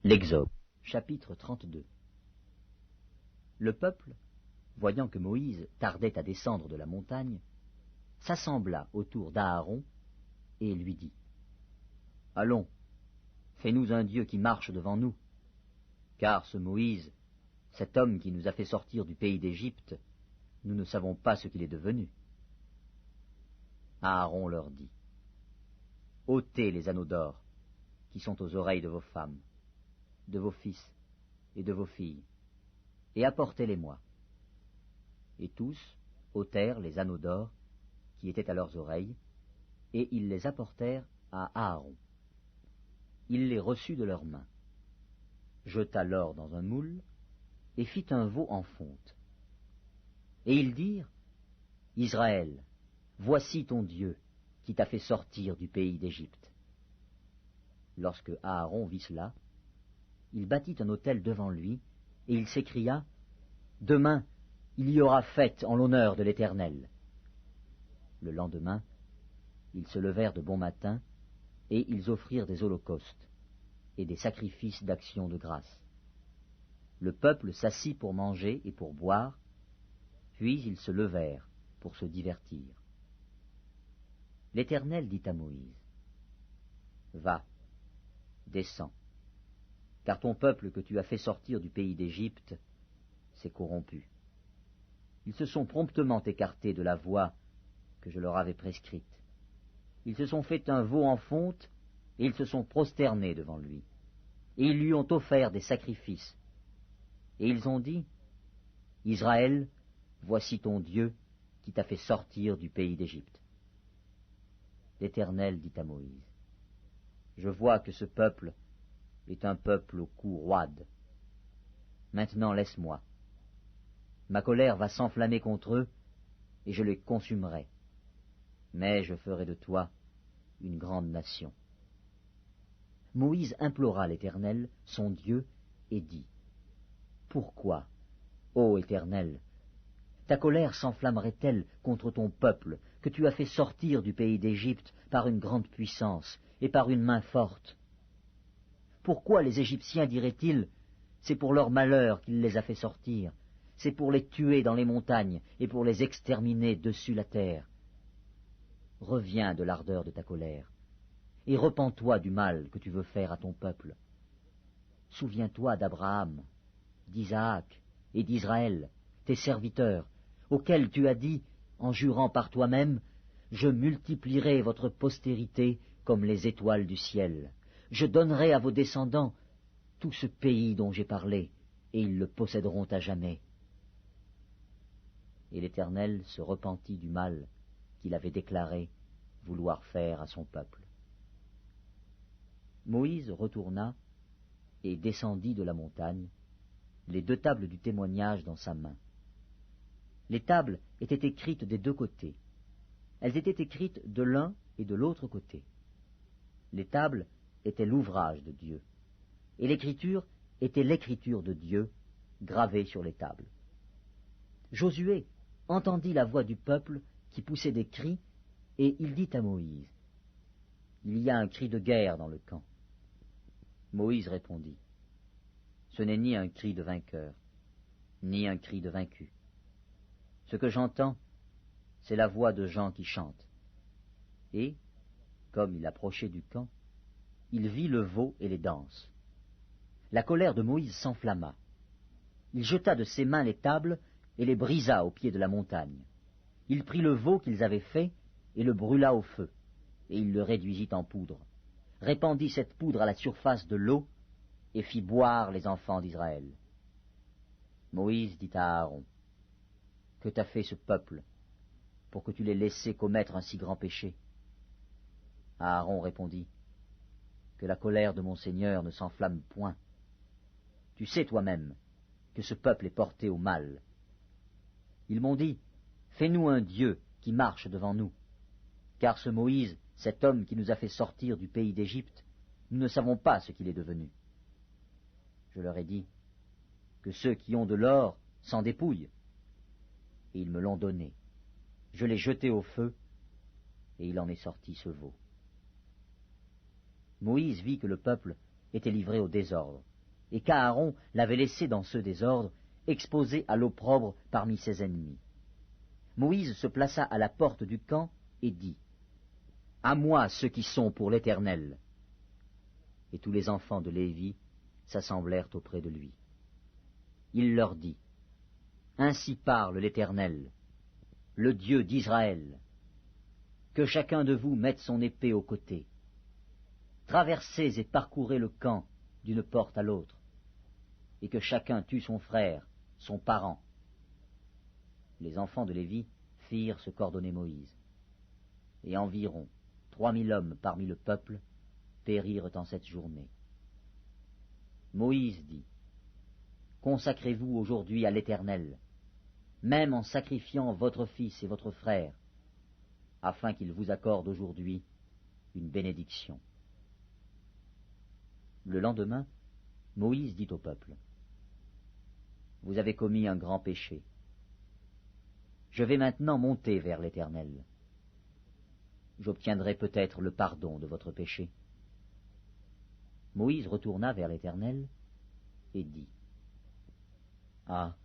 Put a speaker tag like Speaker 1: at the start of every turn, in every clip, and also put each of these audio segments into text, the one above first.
Speaker 1: L'Exode, chapitre 32. Le peuple, voyant que Moïse tardait à descendre de la montagne, s'assembla autour d'Aaron et lui dit : « Allons, fais-nous un Dieu qui marche devant nous, car ce Moïse, cet homme qui nous a fait sortir du pays d'Égypte, nous ne savons pas ce qu'il est devenu. » Aaron leur dit : « ôtez les anneaux d'or qui sont aux oreilles de vos femmes, de vos fils et de vos filles, et apportez-les-moi. » Et tous ôtèrent les anneaux d'or qui étaient à leurs oreilles, et ils les apportèrent à Aaron. Il les reçut de leurs mains, jeta l'or dans un moule, et fit un veau en fonte. Et ils dirent : « Israël, voici ton Dieu qui t'a fait sortir du pays d'Égypte. » Lorsque Aaron vit cela, il bâtit un autel devant lui, et il s'écria : « Demain, il y aura fête en l'honneur de l'Éternel. » Le lendemain, ils se levèrent de bon matin, et ils offrirent des holocaustes et des sacrifices d'action de grâce. Le peuple s'assit pour manger et pour boire, puis ils se levèrent pour se divertir. L'Éternel dit à Moïse : « Va, descends, car ton peuple que tu as fait sortir du pays d'Égypte s'est corrompu. Ils se sont promptement écartés de la voie que je leur avais prescrite. Ils se sont fait un veau en fonte, et ils se sont prosternés devant lui. Et ils lui ont offert des sacrifices. Et ils ont dit : « Israël, voici ton Dieu qui t'a fait sortir du pays d'Égypte. » L'Éternel dit à Moïse : « Je vois que ce peuple est un peuple au cou roide. Maintenant laisse-moi. Ma colère va s'enflammer contre eux, et je les consumerai. Mais je ferai de toi une grande nation. » Moïse implora l'Éternel, son Dieu, et dit : « Pourquoi, ô Éternel, ta colère s'enflammerait-elle contre ton peuple, que tu as fait sortir du pays d'Égypte par une grande puissance et par une main forte ? Pourquoi les Égyptiens diraient-ils : c'est pour leur malheur qu'il les a fait sortir, c'est pour les tuer dans les montagnes et pour les exterminer dessus la terre ? Reviens de l'ardeur de ta colère, et repens-toi du mal que tu veux faire à ton peuple. Souviens-toi d'Abraham, d'Isaac et d'Israël, tes serviteurs, auxquels tu as dit, en jurant par toi-même : je multiplierai votre postérité comme les étoiles du ciel. Je donnerai à vos descendants tout ce pays dont j'ai parlé, et ils le posséderont à jamais. » Et l'Éternel se repentit du mal qu'il avait déclaré vouloir faire à son peuple. Moïse retourna et descendit de la montagne, les 2 tables du témoignage dans sa main. Les tables étaient écrites des 2 côtés. Elles étaient écrites de l'un et de l'autre côté. Les tables étaient l'ouvrage de Dieu, et l'écriture était l'écriture de Dieu gravée sur les tables. Josué entendit la voix du peuple qui poussait des cris, et il dit à Moïse : « Il y a un cri de guerre dans le camp. » Moïse répondit : « Ce n'est ni un cri de vainqueur, ni un cri de vaincu. Ce que j'entends, c'est la voix de gens qui chantent. » Et, comme il approchait du camp, il vit le veau et les danses. La colère de Moïse s'enflamma. Il jeta de ses mains les tables et les brisa au pied de la montagne. Il prit le veau qu'ils avaient fait et le brûla au feu, et il le réduisit en poudre, répandit cette poudre à la surface de l'eau, et fit boire les enfants d'Israël. Moïse dit à Aaron : « Que t'a fait ce peuple, pour que tu l'aies laissé commettre un si grand péché ?» Aaron répondit : « Que la colère de mon Seigneur ne s'enflamme point. Tu sais toi-même que ce peuple est porté au mal. Ils m'ont dit : fais-nous un Dieu qui marche devant nous. Car ce Moïse, cet homme qui nous a fait sortir du pays d'Égypte, nous ne savons pas ce qu'il est devenu. » Je leur ai dit : « Que ceux qui ont de l'or s'en dépouillent. » Et ils me l'ont donné. Je l'ai jeté au feu, et il en est sorti ce veau. Moïse vit que le peuple était livré au désordre, et qu'Aaron l'avait laissé dans ce désordre, exposé à l'opprobre parmi ses ennemis. Moïse se plaça à la porte du camp et dit, « À moi ceux qui sont pour l'Éternel !» Et tous les enfants de Lévi s'assemblèrent auprès de lui. Il leur dit, « Ainsi parle l'Éternel, le Dieu d'Israël. Que chacun de vous mette son épée au côté. Traversez et parcourez le camp d'une porte à l'autre, et que chacun tue son frère, son parent. » Les enfants de Lévi firent ce qu'ordonnait Moïse. Et environ 3000 hommes parmi le peuple périrent en cette journée. Moïse dit, « Consacrez-vous aujourd'hui à l'Éternel, même en sacrifiant votre fils et votre frère, afin qu'il vous accorde aujourd'hui une bénédiction. » Le lendemain, Moïse dit au peuple, « Vous avez commis un grand péché. Je vais maintenant monter vers l'Éternel. J'obtiendrai peut-être le pardon de votre péché. » Moïse retourna vers l'Éternel et dit, « Ah,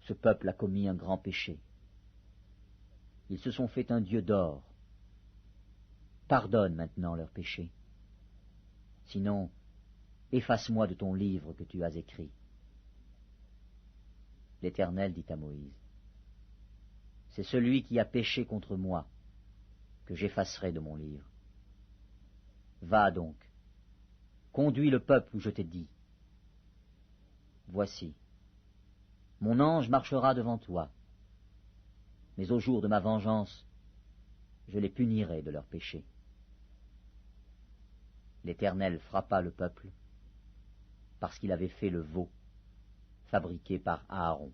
Speaker 1: ce peuple a commis un grand péché. Ils se sont fait un dieu d'or. Pardonne maintenant leur péché. Sinon, efface-moi de ton livre que tu as écrit. » L'Éternel dit à Moïse, « C'est celui qui a péché contre moi que j'effacerai de mon livre. Va donc, conduis le peuple où je t'ai dit. Voici, mon ange marchera devant toi, mais au jour de ma vengeance, je les punirai de leurs péchés. » L'Éternel frappa le peuple parce qu'il avait fait le veau fabriqué par Aaron.